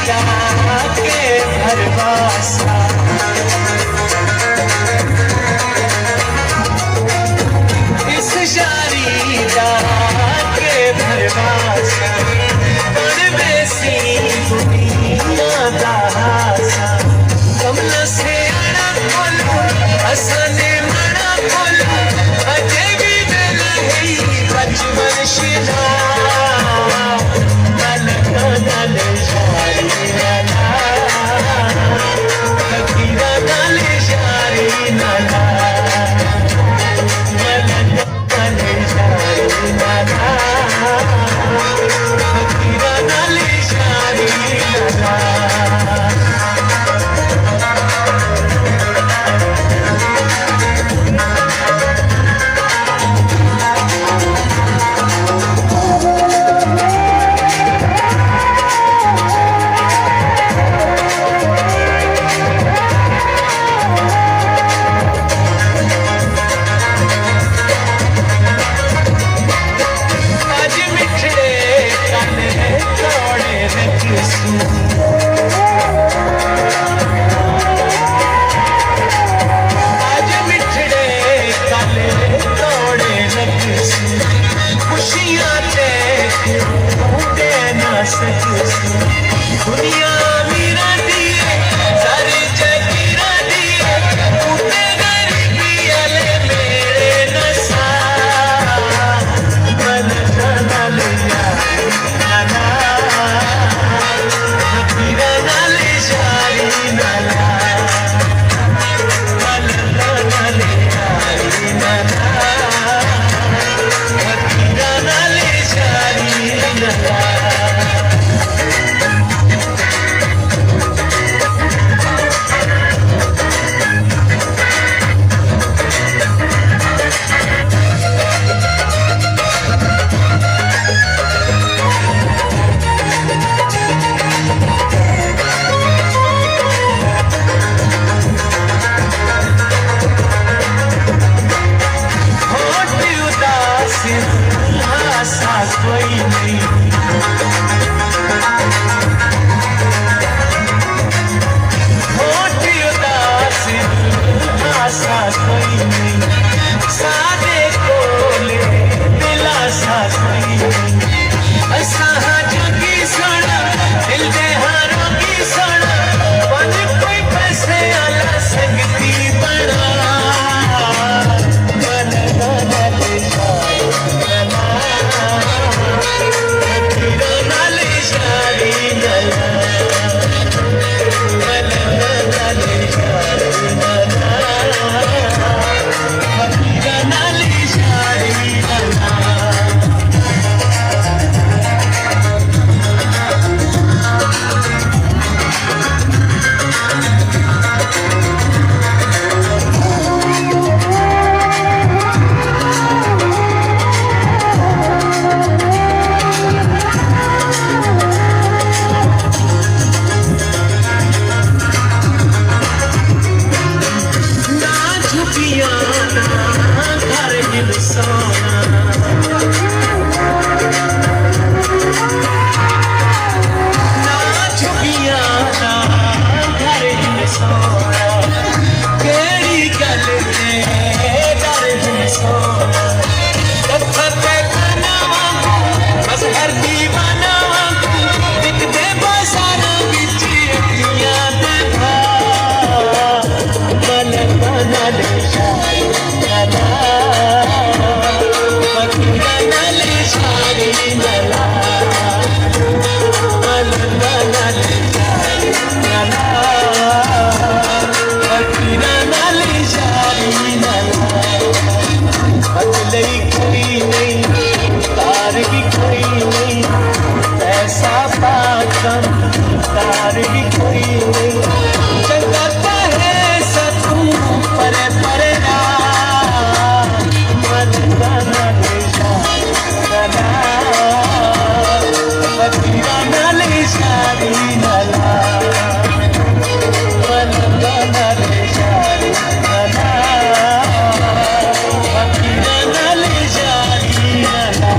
जाके भरवासा इस शारी जाके भरवासा बेसी दुनिया दा हासा कमला से आना बोलो हसने मना बोलो अजे भी दिल है बचपन शिदा नल नल शारी नला फकीरा नल शारी नला नल नल शारी नला फकीरा नल शारी नला दुनिया मीरा दिए सारी जगीरा दिए उठे गरीबी अले मेरे नसा मन नल यारी नला फकीरा नल शारी नला मन नल यारी नला फकीरा नल शारी नला कोई नहीं होती उदास आशा कोई नहीं सादे कोले दिलासा कोई नहीं ऐसा जोगी सोना दिल दे हारों की सोना बन कोई पैसे आला संगती बना मन नल शारी नला तार भी कोई नहीं चलता है सतू परे परे मन नल फकीरा नल शारी नला मन नल शारी नला फकीरा नल शारी नला